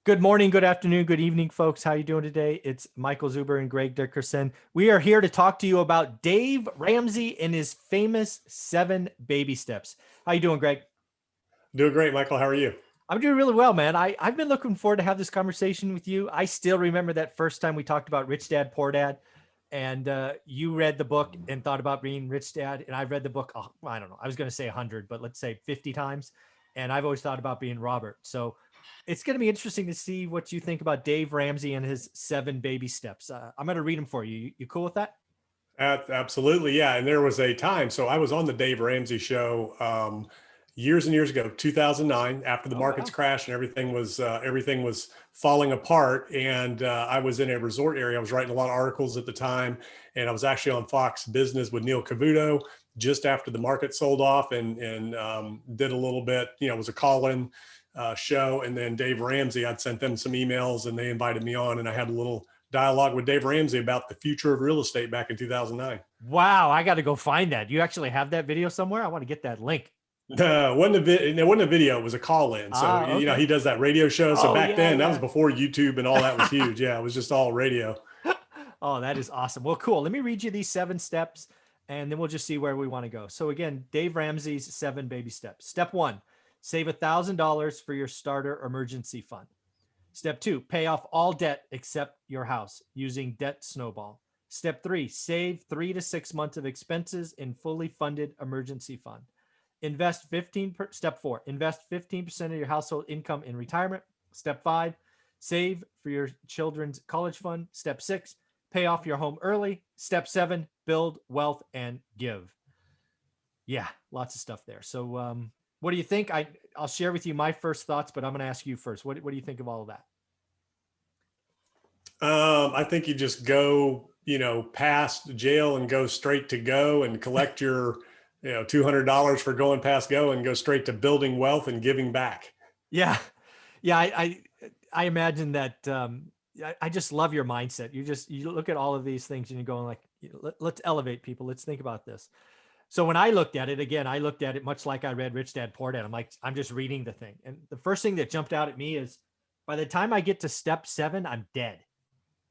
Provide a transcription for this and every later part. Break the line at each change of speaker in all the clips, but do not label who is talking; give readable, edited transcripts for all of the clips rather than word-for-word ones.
Good morning, good afternoon, good evening, folks. How you doing today? It's Michael Zuber and Greg Dickerson. We are here to talk to you about Dave Ramsey and his famous 7 baby steps. How you doing, Greg?
Doing great, Michael. How are you?
I'm doing really well, man. I've been looking forward to have this conversation with you. I still remember that first time we talked about Rich Dad, Poor Dad, and you read the book and thought about being Rich Dad, and I've read the book, oh, I don't know, I was going to say 100, but let's say 50 times, and I've always thought about being Robert. So it's going to be interesting to see what you think about Dave Ramsey and his 7 baby steps. I'm going to read them for you. You cool with that?
Absolutely, yeah. And there was a time, so I was on the Dave Ramsey show years and years ago, 2009, after the
Oh,
markets
wow.
crashed and everything was falling apart. And I was in a resort area. I was writing a lot of articles at the time, and I was actually on Fox Business with Neil Cavuto just after the market sold off, and did a little bit. It was a call-in show, and then Dave Ramsey. I'd sent them some emails, and they invited me on, and I had a little dialogue with Dave Ramsey about the future of real estate back in 2009.
Wow. I got to go find that. You actually have that video somewhere? I want to get that link.
No, it wasn't a video. It was a call in. So,
Okay.
he does that radio show. So
Oh,
back
yeah,
then, that was
yeah.
before YouTube and all that was huge. Yeah, it was just all radio.
Oh, that is awesome. Well, cool. Let me read you these 7 steps and then we'll just see where we want to go. So, again, Dave Ramsey's 7 baby steps. Step 1, save $1,000 for your starter emergency fund. Step 2, pay off all debt except your house using Debt Snowball. Step 3, save 3 to 6 months of expenses in fully funded emergency fund. Step 4, invest 15% of your household income in retirement. Step 5, save for your children's college fund. Step 6, pay off your home early. Step 7, build wealth and give. Yeah, lots of stuff there. So, what do you think? I'll share with you my first thoughts, but I'm going to ask you first. What do you think of all of that?
I think you just go, past jail and go straight to go and collect your, $200 for going past go and go straight to building wealth and giving back.
Yeah, yeah. I imagine that. I just love your mindset. You look at all of these things and you're going like, let's elevate people. Let's think about this. So when I looked at it again, I looked at it much like I read Rich Dad Poor Dad. I'm like, I'm just reading the thing, and the first thing that jumped out at me is, by the time I get to step 7, I'm dead.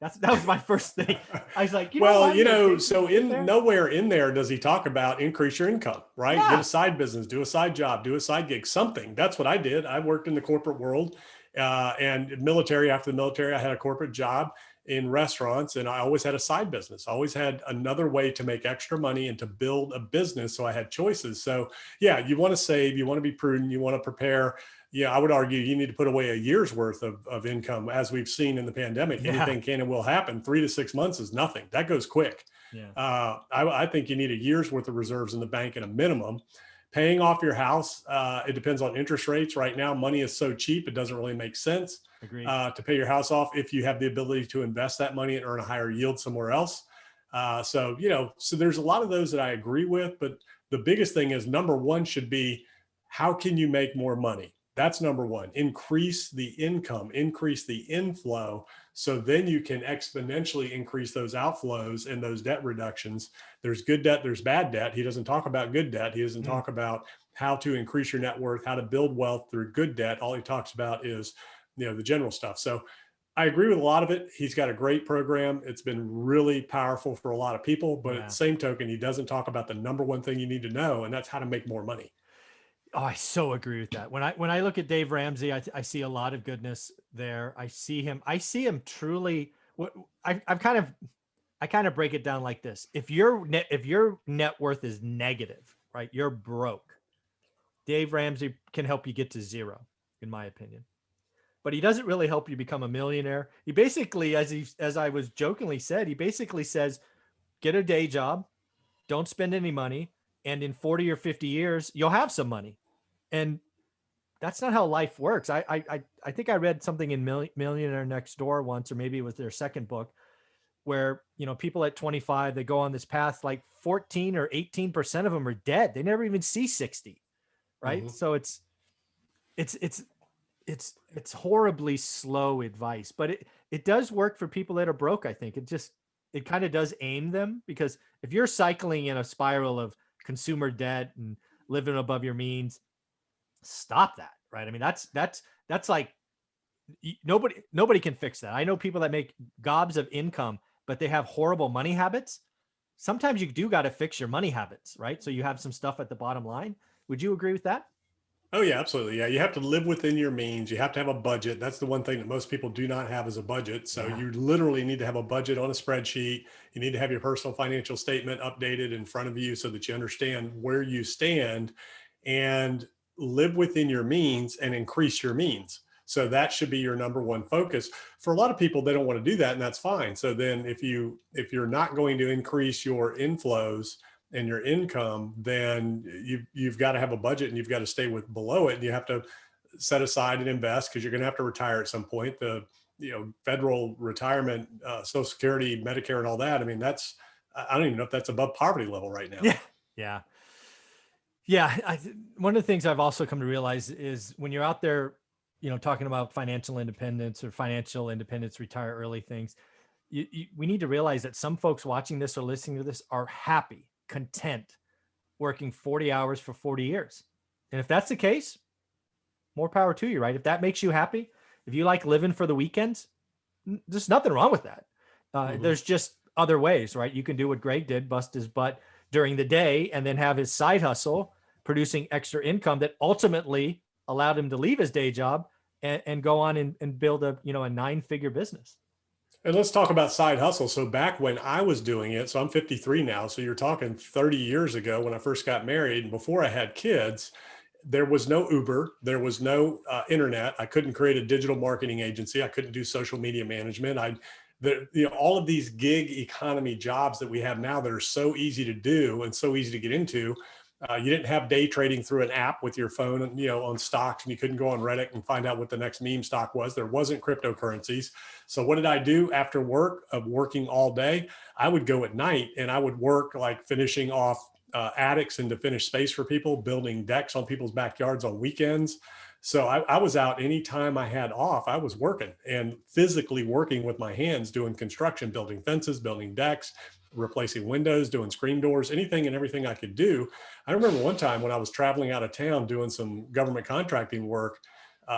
That was my first thing. I was like,
Well,
why did Dave
so
get
in
there?
nowhere in there does he talk about increase your income, right? Get a
Yeah,
side business, do a side job, do a side gig, something. That's what I did. I worked in the corporate world and military. After the military, I had a corporate job in restaurants, and I always had a side business. I always had another way to make extra money and to build a business. So I had choices. So yeah, you want to save, you want to be prudent, you want to prepare. Yeah, I would argue you need to put away a year's worth of income. As we've seen in the pandemic,
yeah,
anything can and will happen. 3 to 6 months is nothing. That goes quick.
yeah,
I think you need a year's worth of reserves in the bank at a minimum. Paying off your house, it depends on interest rates. Right now, money is so cheap, it doesn't really make sense
agreed.
to pay your house off if you have the ability to invest that money and earn a higher yield somewhere else. So there's a lot of those that I agree with, but the biggest thing is number one should be, how can you make more money? That's number one. Increase the income, increase the inflow. So then you can exponentially increase those outflows and those debt reductions. There's good debt, there's bad debt. He doesn't talk about good debt. He doesn't
Mm,
talk about how to increase your net worth, how to build wealth through good debt. All he talks about is, the general stuff. So I agree with a lot of it. He's got a great program. It's been really powerful for a lot of people, but at the
yeah.
same token, he doesn't talk about the number one thing you need to know, and that's how to make more money.
Oh, I so agree with that. When I look at Dave Ramsey, I see a lot of goodness there. I see him. I see him truly. What I kind of break it down like this: if your net worth is negative, right, you're broke. Dave Ramsey can help you get to zero, in my opinion. But he doesn't really help you become a millionaire. He basically, as I was jokingly said, he basically says, get a day job, don't spend any money, and in 40 or 50 years, you'll have some money. And that's not how life works. I think I read something in Millionaire Next Door once, or maybe it was their second book, where people at 25, they go on this path, like 14 or 18% of them are dead. They never even see 60, right?
Mhm.
So it's it's horribly slow advice, but it does work for people that are broke. I think it kind of does aim them, because if you're cycling in a spiral of consumer debt and living above your means, stop that, right? I mean, that's like Nobody can fix that. I know people that make gobs of income, but they have horrible money habits. Sometimes you do got to fix your money habits, right? So you have some stuff at the bottom line. Would you agree with that?
Oh yeah, absolutely. Yeah, you have to live within your means. You have to have a budget. That's the one thing that most people do not have is a budget. So
Yeah.
you literally need to have a budget on a spreadsheet. You need to have your personal financial statement updated in front of you so that you understand where you stand and live within your means and increase your means. So that should be your number one focus. For a lot of people, they don't want to do that, and that's fine. So then if you're not going to increase your inflows and your income, then you've got to have a budget and you've got to stay with below it. And you have to set aside and invest because you're going to have to retire at some point. The federal retirement, Social Security, Medicare, and all that. I mean, I don't even know if that's above poverty level right now.
Yeah. Yeah. Yeah. One of the things I've also come to realize is when you're out there, talking about financial independence or financial independence, retire early things, we need to realize that some folks watching this or listening to this are happy, content, working 40 hours for 40 years. And if that's the case, more power to you, right? If that makes you happy, if you like living for the weekends, there's nothing wrong with that. There's just other ways, right? You can do what Greg did, bust his butt during the day and then have his side hustle producing extra income that ultimately allowed him to leave his day job and go on and build a 9-figure business.
And let's talk about side hustle. So back when I was doing it, so I'm 53 now. So you're talking 30 years ago when I first got married and before I had kids, there was no Uber. There was no internet. I couldn't create a digital marketing agency. I couldn't do social media management. All of these gig economy jobs that we have now that are so easy to do and so easy to get into. You didn't have day trading through an app with your phone, on stocks, and you couldn't go on Reddit and find out what the next meme stock was. There wasn't cryptocurrencies. So what did I do after work of working all day? I would go at night and I would work like finishing off attics into finished space for people, building decks on people's backyards on weekends. So I was out anytime I had off, I was working and physically working with my hands, doing construction, building fences, building decks, replacing windows, doing screen doors, anything and everything I could do. I remember one time when I was traveling out of town doing some government contracting work,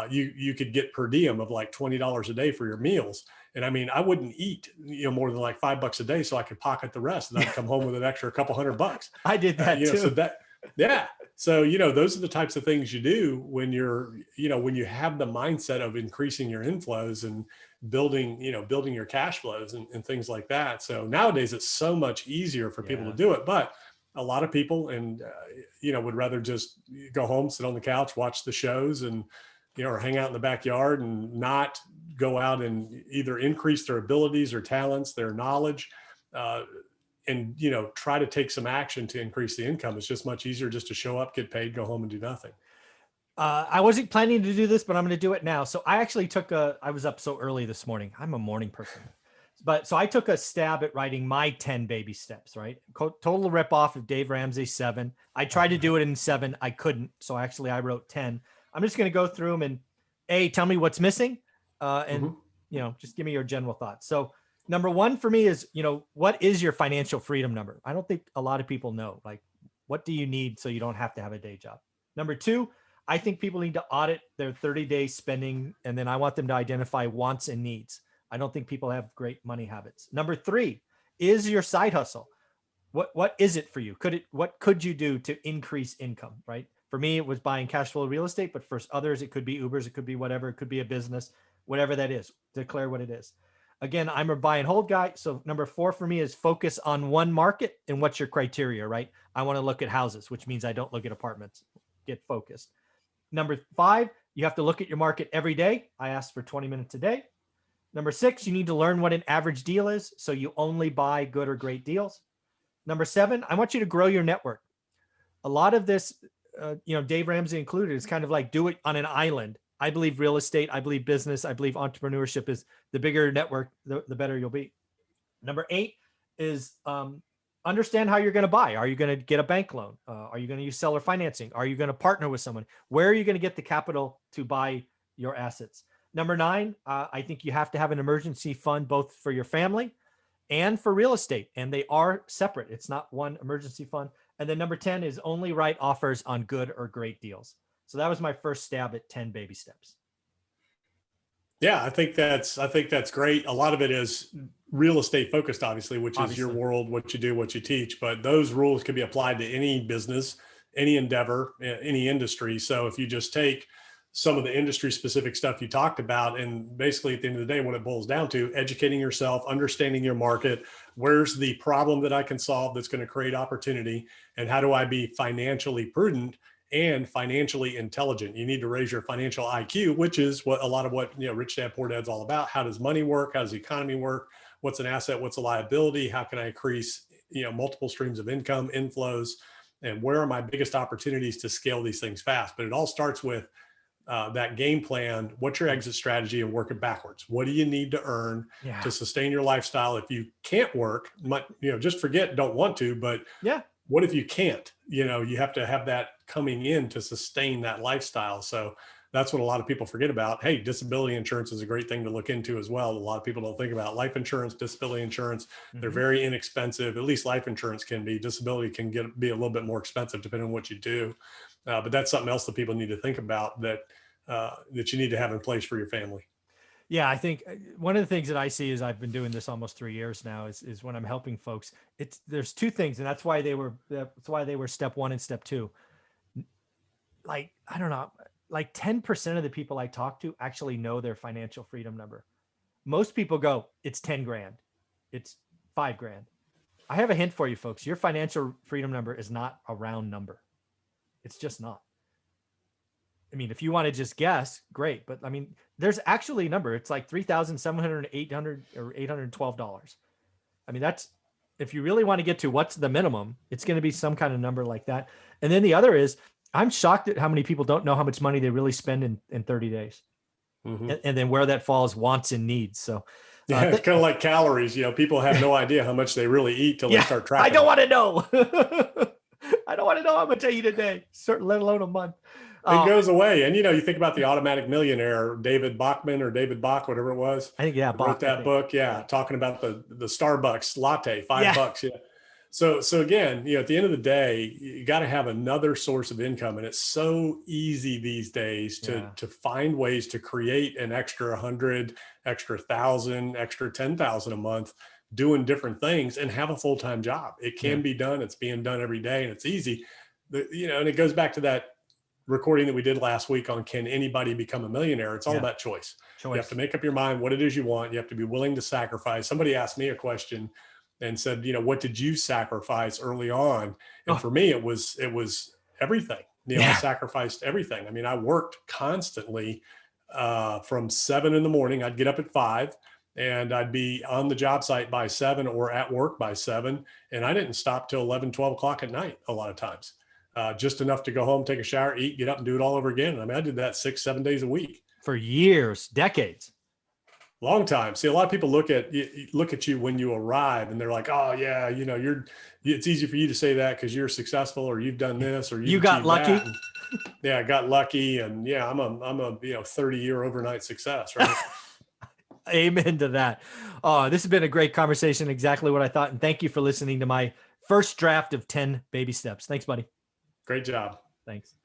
you could get per diem of like $20 a day for your meals. And I mean, I wouldn't eat, more than like $5 a day so I could pocket the rest. And I'd come home with an extra couple $100.
I did that too.
So yeah. So, those are the types of things you do when when you have the mindset of increasing your inflows and building your cash flows and things like that. So nowadays it's so much easier for people to do it, but a lot of people would rather just go home, sit on the couch, watch the shows and, or hang out in the backyard and not go out and either increase their abilities or talents, their knowledge, and try to take some action to increase the income. It's just much easier just to show up, get paid, go home and do nothing.
I wasn't planning to do this, but I'm going to do it now. So I actually I was up so early this morning. I'm a morning person, so I took a stab at writing my 10 baby steps, right? Total rip off of Dave Ramsey's 7. I tried to do it in 7. I couldn't. So actually I wrote 10. I'm just going to go through them and tell me what's missing. And just give me your general thoughts. So number 1 for me is, what is your financial freedom number? I don't think a lot of people know, like, what do you need so you don't have to have a day job? Number 2, I think people need to audit their 30-day spending, and then I want them to identify wants and needs. I don't think people have great money habits. Number 3 is your side hustle. What is it for you? What could you do to increase income, right? For me, it was buying cash flow real estate, but for others, it could be Ubers, it could be whatever, it could be a business, whatever that is. Declare what it is. Again, I'm a buy and hold guy. So number 4 for me is focus on one market and what's your criteria, right? I want to look at houses, which means I don't look at apartments. Get focused. Number 5, you have to look at your market every day. I ask for 20 minutes a day. Number 6, you need to learn what an average deal is. So you only buy good or great deals. Number 7, I want you to grow your network. A lot of this, Dave Ramsey included, is kind of like do it on an island. I believe real estate, I believe business, I believe entrepreneurship is the bigger network, the better you'll be. Number 8 is understand how you're going to buy. Are you going to get a bank loan? Are you going to use seller financing? Are you going to partner with someone? Where are you going to get the capital to buy your assets? Number 9, I think you have to have an emergency fund, both for your family and for real estate. And they are separate. It's not one emergency fund. And then number 10 is only write offers on good or great deals. So that was my first stab at 10 baby steps.
Yeah, I think that's great. A lot of it is real estate focused, obviously, which is your
Obviously.
world, what you do, what you teach. But those rules can be applied to any business, any endeavor, any industry. So if you just take some of the industry specific stuff you talked about, and basically at the end of the day, what it boils down to, educating yourself, understanding your market, where's the problem that I can solve that's going to create opportunity, and how do I be financially prudent and financially intelligent. You need to raise your financial IQ, which is what a lot of what, Rich Dad Poor Dad's all about. How does money work? How does the economy work? What's an asset? What's a liability? How can I increase, multiple streams of income, inflows, and where are my biggest opportunities to scale these things fast? But it all starts with that game plan. What's your exit strategy, and work it backwards? What do you need to earn
Yeah.
to sustain your lifestyle? If you can't work, just forget, don't want to, but
Yeah.
what if you can't? You have to have that coming in to sustain that lifestyle. So that's what a lot of people forget about. Hey, disability insurance is a great thing to look into as well. A lot of people don't think about life insurance, disability insurance. They're very inexpensive. At least life insurance can be. Disability can be a little bit more expensive depending on what you do. But that's something else that people need to think about, that you need to have in place for your family.
Yeah, I think one of the things that I see is, I've been doing this almost 3 years now, is when I'm helping folks, there's two things, and that's why they were step one and step two. Like, I don't know, like 10% of the people I talk to actually know their financial freedom number. Most people go, it's 10 grand. It's 5 grand. I have a hint for you folks. Your financial freedom number is not a round number. It's just not. I mean, if you want to just guess, great. But I mean, there's actually a number. It's like $3,700, $800, or $812. I mean, that's, if you really want to get to what's the minimum, it's going to be some kind of number like that. And then the other is, I'm shocked at how many people don't know how much money they really spend in 30 days. And then where that falls, wants and needs. So
yeah, it's kind of like calories. People have no idea how much they really eat till they start tracking.
I don't want to know. I don't want to know how much I eat a day, let alone a month.
It goes away. And, you think about the Automatic Millionaire, David Bachman or David Bach, whatever it was.
I think, yeah,
Bach, wrote that book. Yeah. Talking about the Starbucks latte, $5. Yeah. So again, at the end of the day, you got to have another source of income. And it's so easy these days to find ways to create an extra 100, extra 1,000, extra 10,000 a month, doing different things, and have a full-time job. It can be done. It's being done every day, and it's easy. And it goes back to that recording that we did last week on, can anybody become a millionaire? It's all about choice. You have to make up your mind what it is you want. You have to be willing to sacrifice. Somebody asked me a question and said, what did you sacrifice early on? And for me, it was everything. I sacrificed everything. I mean, I worked constantly from 7 a.m. I'd get up at 5, and I'd be on the job site by 7 or at work by 7. And I didn't stop till 11, 12 o'clock at night a lot of times. Just enough to go home, take a shower, eat, get up, and do it all over again. I mean, I did that 6, 7 days a week
for years, decades,
long time. See, a lot of people look at you when you arrive, and they're like, "Oh yeah, it's easy for you to say that because you're successful, or you've done this, or
you got lucky."
I got lucky, and I'm a 30-year overnight success, right?
Amen to that. Oh, this has been a great conversation. Exactly what I thought, and thank you for listening to my first draft of 10 baby steps. Thanks, buddy.
Great job.
Thanks.